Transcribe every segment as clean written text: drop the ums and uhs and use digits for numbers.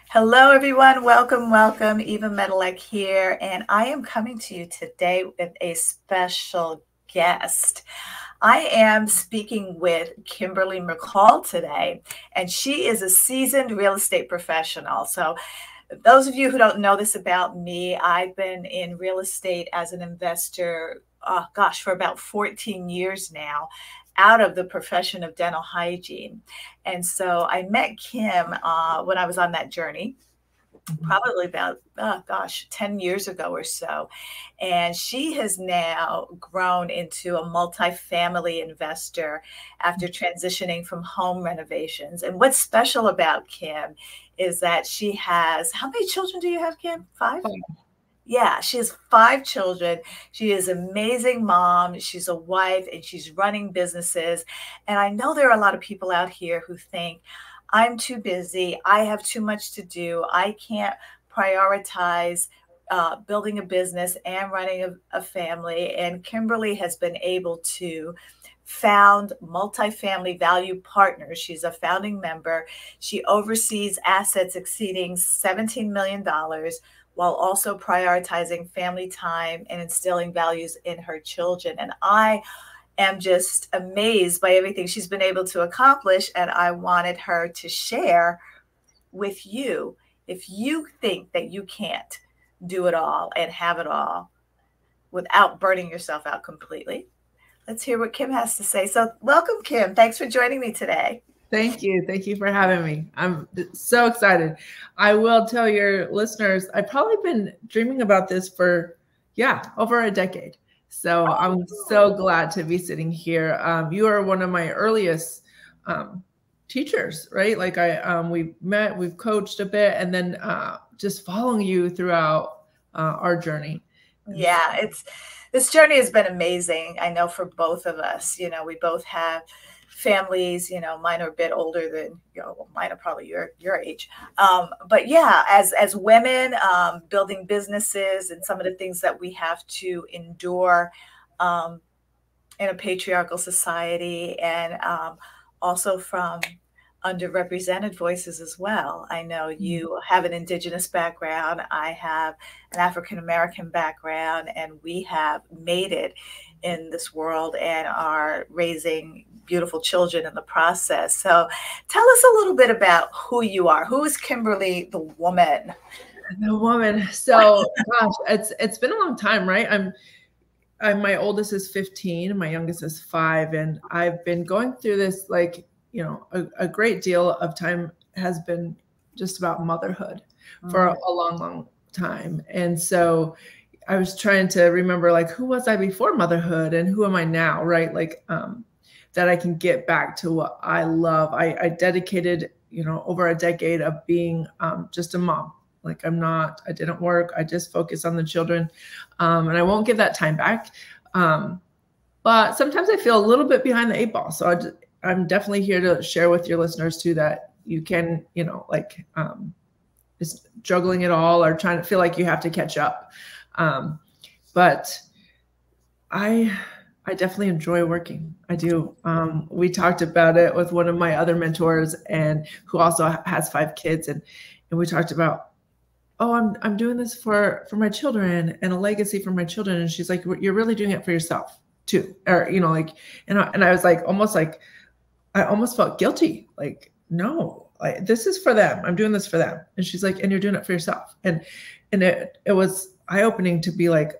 Hello, everyone. Welcome, welcome. Eva Medilek here, and I am coming to you today with a special guest. I am speaking with Kimberly McCall today, and she is a seasoned real estate professional. So, those of you who don't know this about me, I've been in real estate as an investor, oh gosh, for about 14 years now, out of the profession of dental hygiene. And so I met Kim when I was on that journey, probably about, oh gosh, 10 years ago or so. And she has now grown into a multifamily investor after transitioning from home renovations. And what's special about Kim is that she has, how many children do you have, Kim? Five? Yeah, she has five children. She is an amazing mom. She's a wife and she's running businesses. And I know there are a lot of people out here who think, I'm too busy. I have too much to do. I can't prioritize building a business and running a family. And Kimberly has been able to found Multifamily Value Partners. She's a founding member. She oversees assets exceeding $17 million while also prioritizing family time and instilling values in her children. And I am just amazed by everything she's been able to accomplish. And I wanted her to share with you, if you think that you can't do it all and have it all without burning yourself out completely, let's hear what Kim has to say. So welcome, Kim. Thanks for joining me today. Thank you. Thank you for having me. I'm so excited. I will tell your listeners, I've probably been dreaming about this for, over a decade. So I'm so glad to be sitting here. You are one of my earliest teachers, right? Like we met, we've coached a bit, and then just following you throughout our journey. Yeah, this journey has been amazing. I know for both of us, we both have families, mine are a bit older than, mine are probably your age. But yeah, as women, building businesses and some of the things that we have to endure in a patriarchal society, and also from underrepresented voices as well. I know you have an Indigenous background. I have an African-American background, and we have made it in this world and are raising beautiful children in the process. So tell us a little bit about who you are. Who is Kimberly, the woman? The woman. So gosh, it's been a long time, right? I'm my oldest is 15, my youngest is 5. And I've been going through this, like, a great deal of time has been just about motherhood for a long, long time. And so I was trying to remember, like, who was I before motherhood and who am I now, right? Like, that I can get back to what I love. I dedicated, over a decade of being just a mom. Like, I didn't work. I just focused on the children. And I won't give that time back. But sometimes I feel a little bit behind the 8 ball. So I'm definitely here to share with your listeners too, that you can, just juggling it all or trying to feel like you have to catch up. But I definitely enjoy working. I do. We talked about it with one of my other mentors, and who also has 5 kids. And we talked about, I'm doing this for my children and a legacy for my children. And she's like, you're really doing it for yourself too. Or, and I was like, I almost felt guilty. Like, no, this is for them. I'm doing this for them. And she's like, and you're doing it for yourself. And it was eye-opening to be like,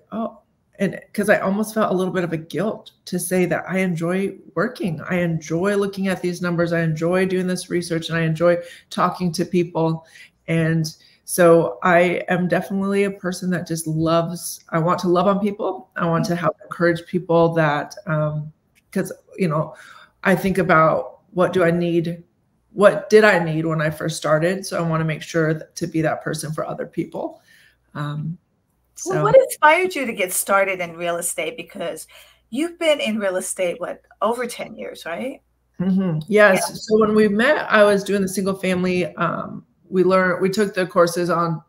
and because I almost felt a little bit of a guilt to say that I enjoy working. I enjoy looking at these numbers. I enjoy doing this research, and I enjoy talking to people. And so I am definitely a person that just I want to love on people. I want to help encourage people that, because, I think about what did I need when I first started. So I want to make sure to be that person for other people. Well, what inspired you to get started in real estate? Because you've been in real estate, over 10 years, right? Mm-hmm. Yes. Yeah. So when we met, I was doing the single family. We took the courses on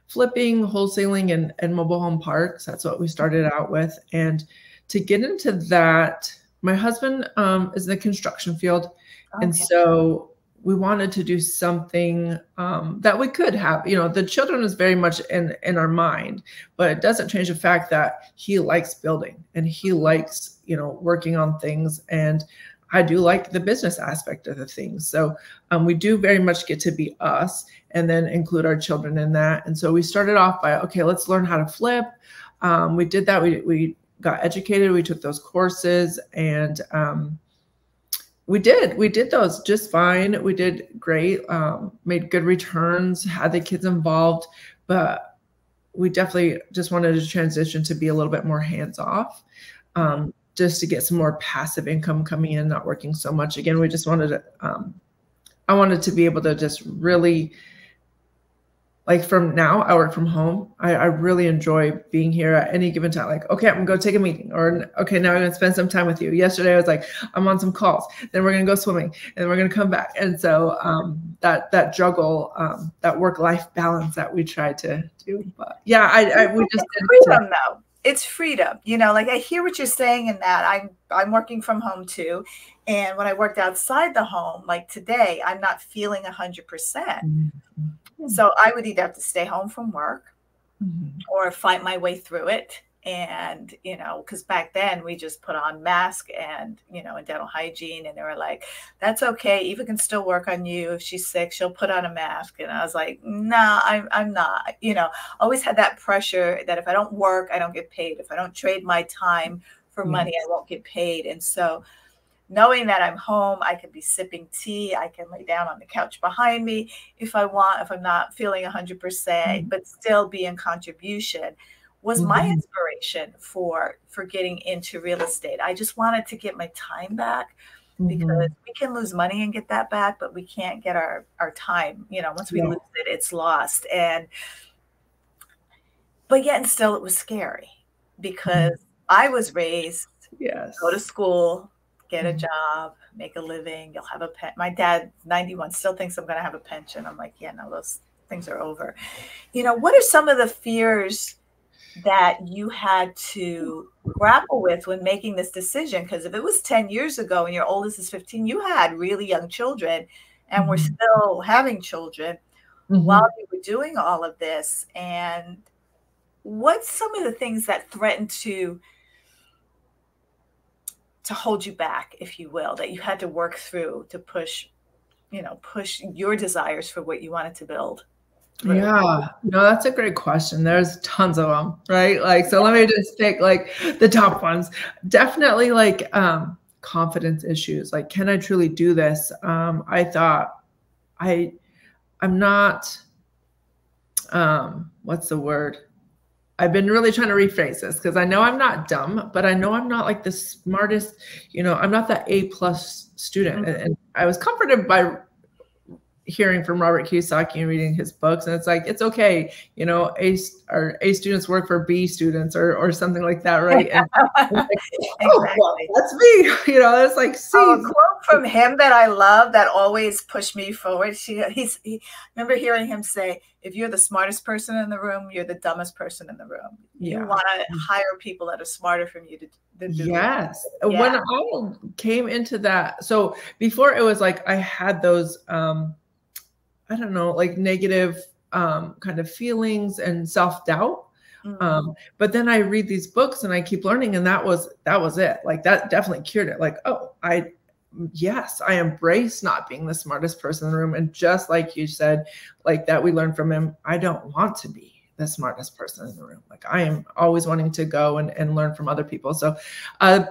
flipping, wholesaling, and mobile home parks. That's what we started out with. And to get into that, my husband is in the construction field. Okay. And so we wanted to do something that we could have. The children is very much in our mind, but it doesn't change the fact that he likes building and he likes, working on things. And I do like the business aspect of the things. So we do very much get to be us and then include our children in that. And so we started off by, okay, let's learn how to flip. We did that. We got educated. We took those courses, and we did those just fine. We did great, made good returns, had the kids involved, but we definitely just wanted to transition to be a little bit more hands-off, just to get some more passive income coming in, not working so much. Again, we just wanted to, I wanted to be able to just really, like, from now, I work from home. I really enjoy being here at any given time. Like, okay, I'm gonna go take a meeting, or okay, now I'm gonna spend some time with you. Yesterday I was like, I'm on some calls, then we're gonna go swimming, and we're gonna come back. And so that juggle, that work-life balance that we try to do. But yeah, we just did freedom though. It's freedom, like I hear what you're saying in that. I'm working from home too, and when I worked outside the home, like today, I'm not feeling 100%. Mm-hmm. So I would either have to stay home from work or fight my way through it. And, because back then we just put on mask and, and dental hygiene. And they were like, that's okay. Eva can still work on you. If she's sick, she'll put on a mask. And I was like, nah, I'm not, always had that pressure that if I don't work, I don't get paid. If I don't trade my time for money, I won't get paid. And so knowing that I'm home, I can be sipping tea. I can lay down on the couch behind me if I want, if I'm not feeling 100%, but still be in contribution was my inspiration for getting into real estate. I just wanted to get my time back, because we can lose money and get that back, but we can't get our time. Once we lose it, it's lost. But yet and still it was scary, because I was raised, go to school, get a job, make a living, you'll have a pet. My dad, 91, still thinks I'm going to have a pension. I'm like, yeah, no, those things are over. What are some of the fears that you had to grapple with when making this decision? Because if it was 10 years ago and your oldest is 15, you had really young children, and we're still having children while you were doing all of this. And what's some of the things that threatened to hold you back, if you will, that you had to work through to push your desires for what you wanted to build? Yeah, no, that's a great question. There's tons of them, right? Like, so let me just pick like the top ones. Definitely like confidence issues. Like, can I truly do this? I thought I'm not, what's the word? I've been really trying to rephrase this, because I know I'm not dumb, but I know I'm not like the smartest, I'm not that A+ student. And I was comforted by hearing from Robert Kiyosaki and reading his books. And it's like, it's okay. A students work for B students or something like that. Right. And like, exactly. Well, that's me. It's like, see. A quote from him that I love that always pushed me forward. Remember hearing him say, if you're the smartest person in the room, you're the dumbest person in the room. You want to hire people that are smarter from you to do yes. That. When I came into that, so before it was like, I had those, I don't know, like negative kind of feelings and self-doubt. But then I read these books and I keep learning, and that was it. Like, that definitely cured it. Like, oh, I embrace not being the smartest person in the room. And just like you said, like that we learned from him, I don't want to be the smartest person in the room. Like, I am always wanting to go and learn from other people. So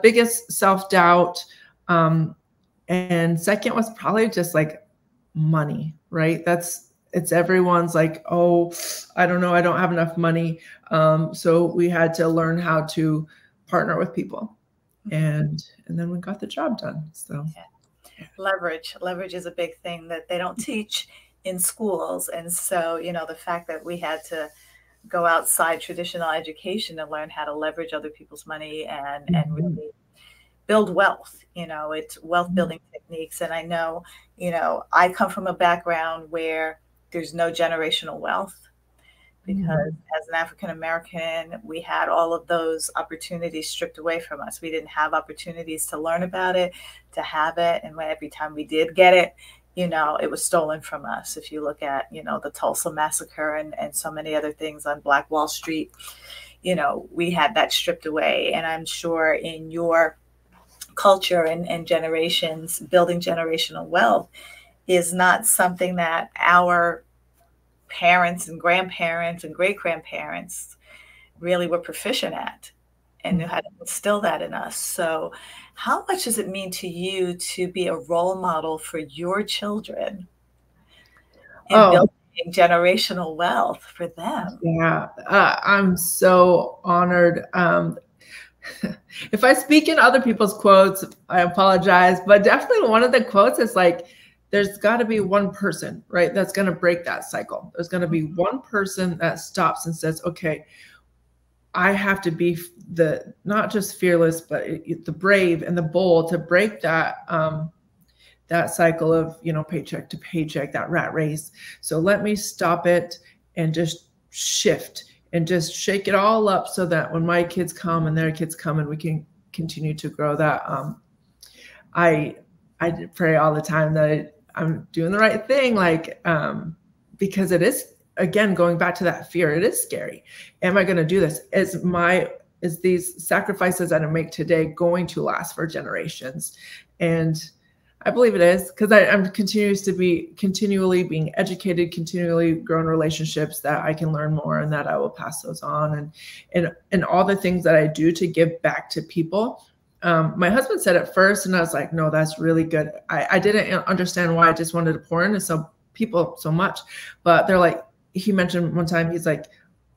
biggest self-doubt. And second was probably just like money, right? It's everyone's like, oh, I don't know, I don't have enough money. So we had to learn how to partner with people, and then we got the job done. So leverage is a big thing that they don't teach in schools. And so, the fact that we had to go outside traditional education and learn how to leverage other people's money and really build wealth, it's wealth building techniques. And I know, I come from a background where there's no generational wealth, because as an African-American, we had all of those opportunities stripped away from us. We didn't have opportunities to learn about it, to have it. And every time we did get it, you know, it was stolen from us. If you look at, you know, the Tulsa massacre and so many other things on Black Wall Street, you know, we had that stripped away. And I'm sure in your culture and generations, building generational wealth is not something that our parents and grandparents and great grandparents really were proficient at and knew how to instill that in us. So, how much does it mean to you to be a role model for your children and Oh, building generational wealth for them? yeah. I'm so honored. If I speak in other people's quotes, I apologize, but definitely one of the quotes is like, there's got to be one person, right, that's going to break that cycle. There's going to be one person that stops and says, okay, I have to be the, not just fearless, but the brave and the bold to break that, that cycle of, you know, paycheck to paycheck, that rat race. So let me stop it and just shift and just shake it all up so that when my kids come and their kids come and we can continue to grow that. I pray all the time that I'm doing the right thing, like, because it is, again, going back to that fear, it is scary. Am I going to do this? Is these sacrifices that I make today going to last for generations? And I believe it is, because I'm continually being educated, continually growing relationships that I can learn more and that I will pass those on, and all the things that I do to give back to people. My husband said at first, and I was like, no, that's really good. I didn't understand why I just wanted to pour into some people so much, but they're like, he mentioned one time, he's like,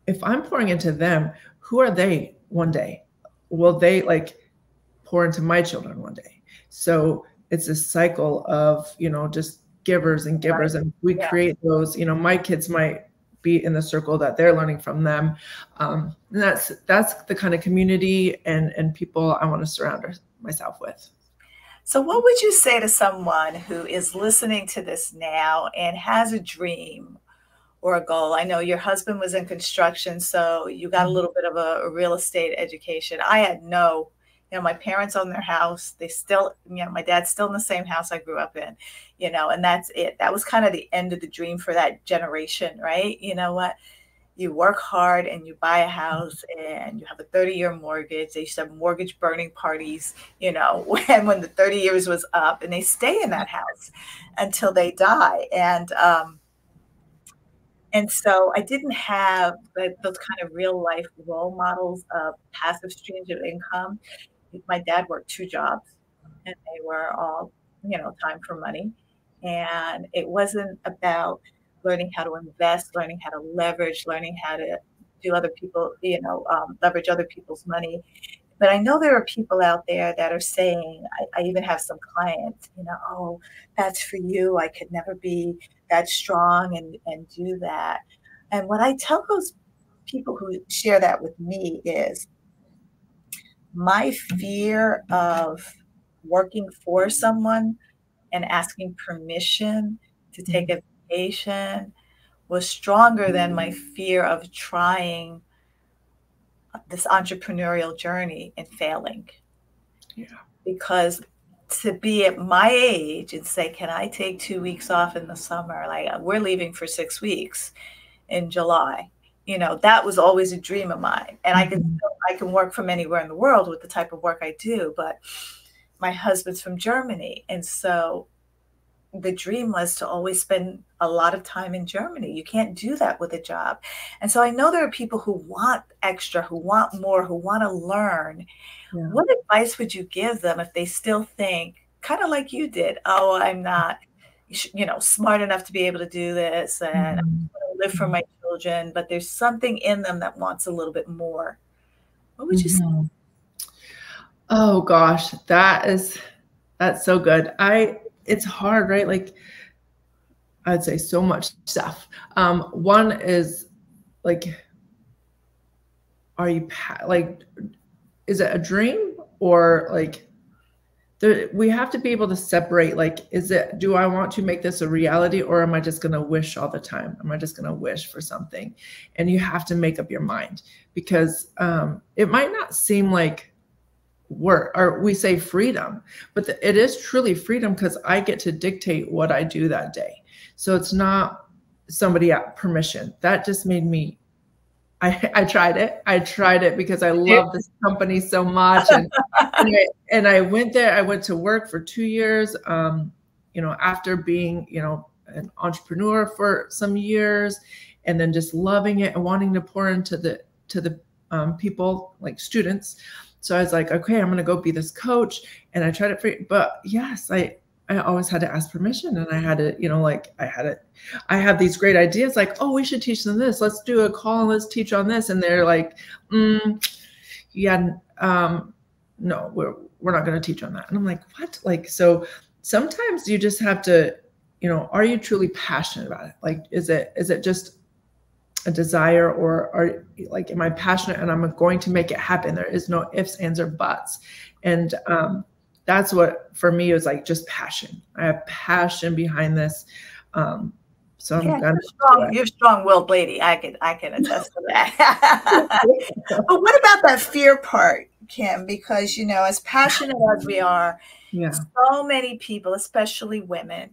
if I'm pouring into them, who are they one day? Will they like pour into my children one day? So it's a cycle of, you know, just givers and givers. And we create those, you know, my kids might be in the circle that they're learning from them. And that's the kind of community and people I want to surround myself with. So, what would you say to someone who is listening to this now and has a dream or a goal? I know your husband was in construction, so you got a little bit of a real estate education. I had no, you know, my parents own their house. They still, you know, my dad's still in the same house I grew up in, you know, and that's it. That was kind of the end of the dream for that generation, right? You know what? You work hard and you buy a house and you have a 30-year mortgage. They used to have mortgage burning parties, you know, when the 30 years was up, and they stay in that house until they die. And so I didn't have those kind of real life role models of passive streams of income. My dad worked 2 jobs and they were all, you know, time for money. And it wasn't about learning how to invest, learning how to leverage, learning how to do other people, you know, leverage other people's money. But I know there are people out there that are saying, I even have some clients, you know, oh, that's for you. I could never be that strong and do that. And what I tell those people who share that with me is my fear of working for someone and asking permission to take a vacation was stronger than my fear of trying this entrepreneurial journey and failing. Yeah. Because to be at my age and say, can I take 2 weeks off in the summer? Like, we're leaving for 6 weeks in July. You know, that was always a dream of mine. And I can work from anywhere in the world with the type of work I do, but my husband's from Germany. And so the dream was to always spend a lot of time in Germany. You can't do that with a job. And so I know there are people who want extra, who want more, who want to learn. Yeah. What advice would you give them if they still think, kind of like you did, oh, I'm not, you know, smart enough to be able to do this, and I want to live for my children, but there's something in them that wants a little bit more? What would you say? Oh gosh, that's so good. It's hard, right? Like, I'd say so much stuff. One is like, are you like, is it a dream or like, we have to be able to separate, like, do I want to make this a reality, or am I just going to wish all the time? Am I just going to wish for something? And you have to make up your mind, because it might not seem like work, or we say freedom, but it is truly freedom because I get to dictate what I do that day. So it's not somebody at permission. That just made me, I tried it. I tried it because I love this company so much. And I went there, I went to work for 2 years, you know, after being, you know, an entrepreneur for some years, and then just loving it and wanting to pour into the people, like students. So I was like, okay, I'm going to go be this coach. And I tried it but yes, I always had to ask permission, and I had to, you know, like I have these great ideas, like, oh, we should teach them this. Let's do a call and let's teach on this. And they're like, yeah, no, we're not going to teach on that. And I'm like, what? Like, so sometimes you just have to, you know, are you truly passionate about it? Like, is it just a desire, or are like, am I passionate and I'm going to make it happen? There is no ifs, ands, or buts. And that's what for me is like, just passion. I have passion behind this. So I'm you're a strong-willed lady. I can attest to that. But what about that fear part, Kim? Because, you know, as passionate as we are, so many people, especially women,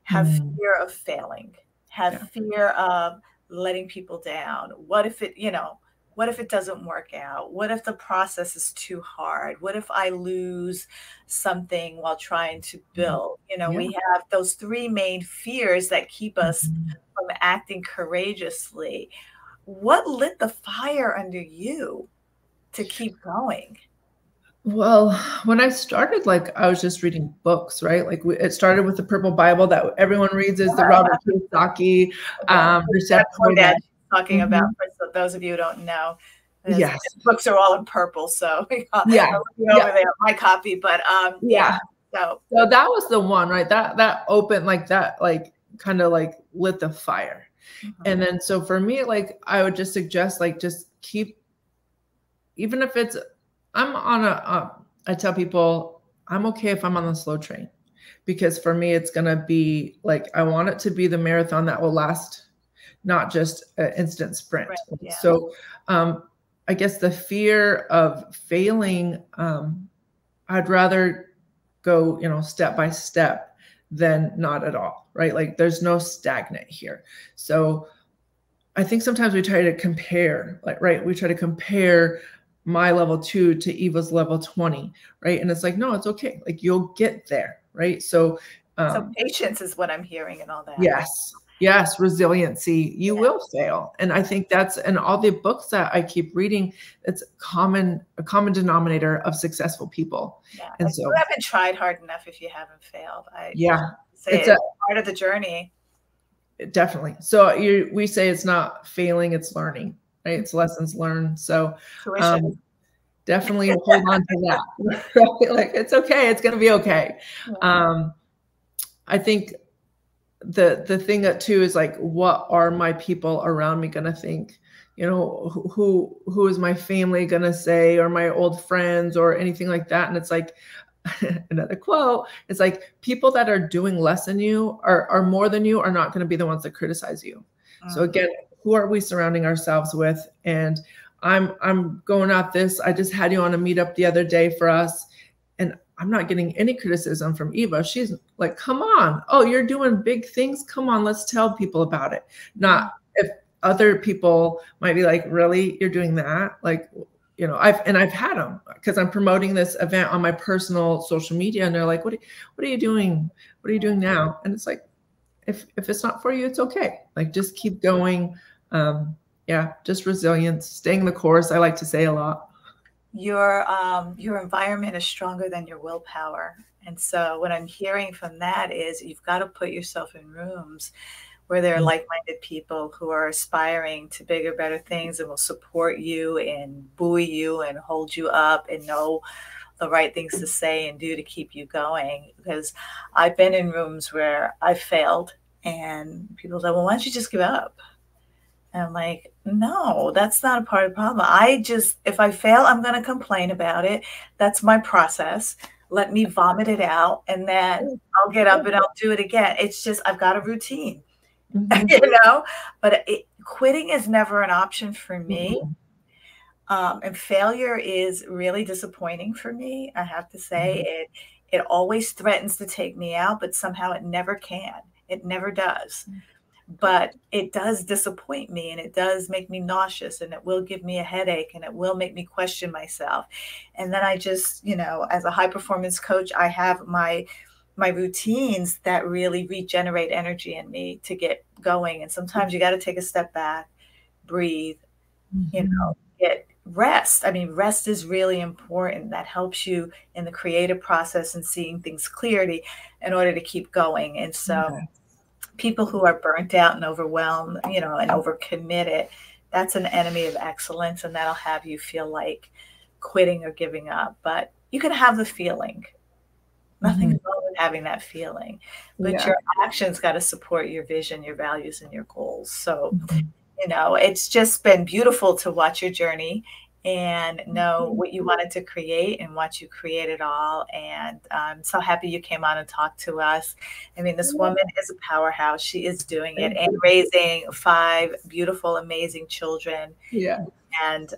have fear of failing, have fear of letting people down. What if it, you know, what if it doesn't work out? What if the process is too hard? What if I lose something while trying to build? You know, we have those three main fears that keep us from acting courageously. What lit the fire under you to keep going? Well, when I started, like, I was just reading books, right? Like, it started with the Purple Bible that everyone reads, is the Robert Kiyosaki. Talking about, for those of you who don't know. Yes, books are all in purple, so over there, my copy. But so that was the one, right? That opened, like, that, like, kind of like lit the fire. And then so for me, like, I would just suggest, like, just keep, even if it's, I'm on I tell people I'm okay if I'm on the slow train, because for me, it's going to be like, I want it to be the marathon that will last, not just an instant sprint. So I guess the fear of failing, I'd rather go, you know, step by step than not at all, right? Like, there's no stagnant here. So I think sometimes we try to compare, like, right? We try to compare my level 2 to Eva's level 20, right? And it's like, no, it's okay. Like, you'll get there, right? So patience is what I'm hearing and all that. Yes, resiliency. You will fail. And I think that's, and all the books that I keep reading, it's a common denominator of successful people. And like, so you haven't tried hard enough if you haven't failed. It's a part of the journey. Definitely. So we say it's not failing, it's learning, right? It's lessons learned. So definitely hold on to that. Right? Like, it's okay. It's going to be okay. I think the thing that too is like, what are my people around me going to think? You know, who is my family going to say, or my old friends, or anything like that? And it's like, another quote, it's like, people that are doing less than you are more than you are not going to be the ones that criticize you. So again, who are we surrounding ourselves with? And I'm going at this. I just had you on a meetup the other day for us, and I'm not getting any criticism from Eva. She's like, come on. Oh, you're doing big things. Come on, let's tell people about it. Not if other people might be like, really, you're doing that? Like, you know, I've had them, because I'm promoting this event on my personal social media, and they're like, what are you doing? What are you doing now? And it's like, if it's not for you, it's okay. Like, just keep going. Just resilience, staying the course. I like to say a lot. Your environment is stronger than your willpower. And so what I'm hearing from that is, you've got to put yourself in rooms where there are like-minded people who are aspiring to bigger, better things, and will support you and buoy you and hold you up and know the right things to say and do to keep you going. Because I've been in rooms where I failed, and people say, well, why don't you just give up? And I'm like, no, that's not a part of the problem. If I fail, I'm going to complain about it. That's my process. Let me vomit it out, and then I'll get up and I'll do it again. It's just, I've got a routine, you know, but quitting is never an option for me. And failure is really disappointing for me. I have to say it always threatens to take me out, but somehow it never can. It never does. But it does disappoint me, and it does make me nauseous, and it will give me a headache, and it will make me question myself. And then I just, as a high performance coach, I have my routines that really regenerate energy in me to get going. And sometimes you got to take a step back, breathe, get rest. I mean, rest is really important. That helps you in the creative process and seeing things clearly in order to keep going. And so people who are burnt out and overwhelmed, and overcommitted, that's an enemy of excellence, and that'll have you feel like quitting or giving up. But you can have the feeling. Nothing's wrong with having that feeling, but your actions got to support your vision, your values, and your goals. So, it's just been beautiful to watch your journey and know what you wanted to create and what you created all. And I'm so happy you came on and talked to us. I mean, this woman is a powerhouse. She is doing it and raising 5 beautiful, amazing children. Yeah. And,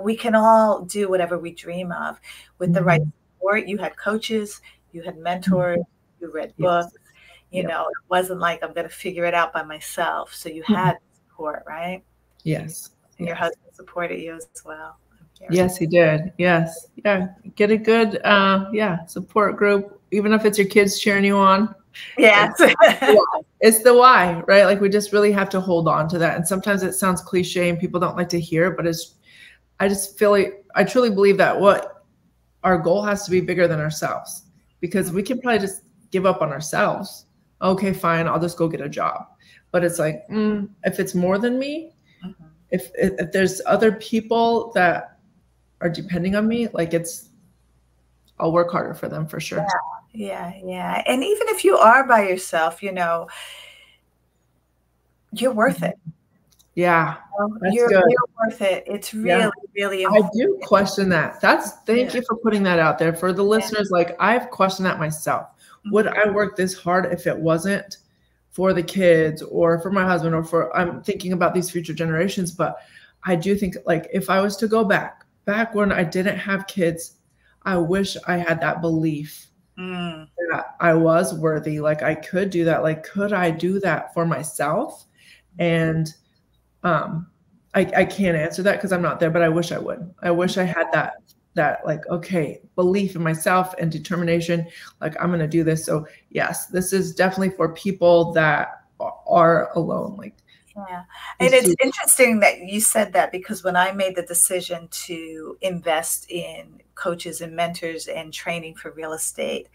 we can all do whatever we dream of with the right support. You had coaches, you had mentors, you read books. It wasn't like I'm going to figure it out by myself. So you had support, right? Yes. And your husband supported you as well. Yes, he did. Yes. Yeah. Get a good, support group, even if it's your kids cheering you on. Yes. It's the why, right? Like we just really have to hold on to that. And sometimes it sounds cliche and people don't like to hear it, but I just feel like I truly believe that what our goal has to be bigger than ourselves, because we can probably just give up on ourselves. Okay, fine. I'll just go get a job. But it's like, if it's more than me, if there's other people that are depending on me, like I'll work harder for them for sure. Yeah. And even if you are by yourself, you're worth it. Yeah. You're worth it. It's really, really important. I do question that. Thank you for putting that out there for the listeners. Like I've questioned that myself. Would I work this hard if it wasn't for the kids or for my husband or I'm thinking about these future generations? But I do think like if I was to go back when I didn't have kids, I wish I had that belief that I was worthy. Like I could do that. Like, could I do that for myself? And I can't answer that because I'm not there, but I wish I would. I wish I had that like, okay, belief in myself and determination, like I'm going to do this. So yes, this is definitely for people that are alone. Like, and it's interesting that you said that, because when I made the decision to invest in coaches and mentors and training for real estate,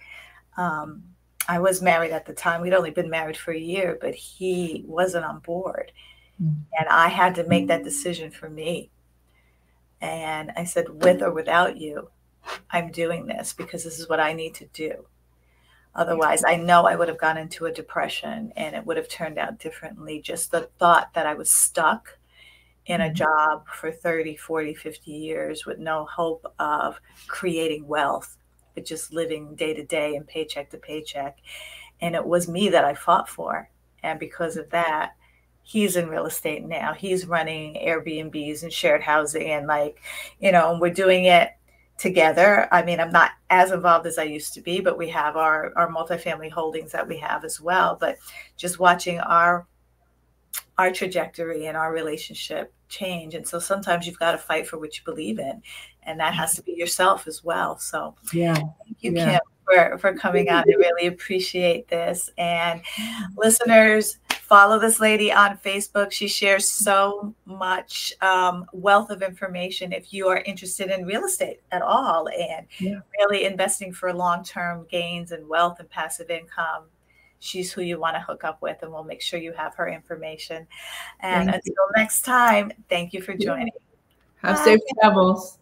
I was married at the time. We'd only been married for a year, but he wasn't on board. And I had to make that decision for me. And I said, with or without you, I'm doing this because this is what I need to do. Otherwise, I know I would have gone into a depression and it would have turned out differently. Just the thought that I was stuck in a job for 30, 40, 50 years with no hope of creating wealth, but just living day to day and paycheck to paycheck. And it was me that I fought for. And because of that, he's in real estate now. He's running Airbnbs and shared housing, and and we're doing it together. I mean, I'm not as involved as I used to be, but we have our multifamily holdings that we have as well. But just watching our trajectory and our relationship change. And so sometimes you've got to fight for what you believe in, and that has to be yourself as well. So thank you, Kim, for coming on. I really appreciate this. And listeners, follow this lady on Facebook. She shares so much wealth of information if you are interested in real estate at all and really investing for long-term gains and wealth and passive income. She's who you want to hook up with, and we'll make sure you have her information. And until next time, thank you for joining. Have safe travels.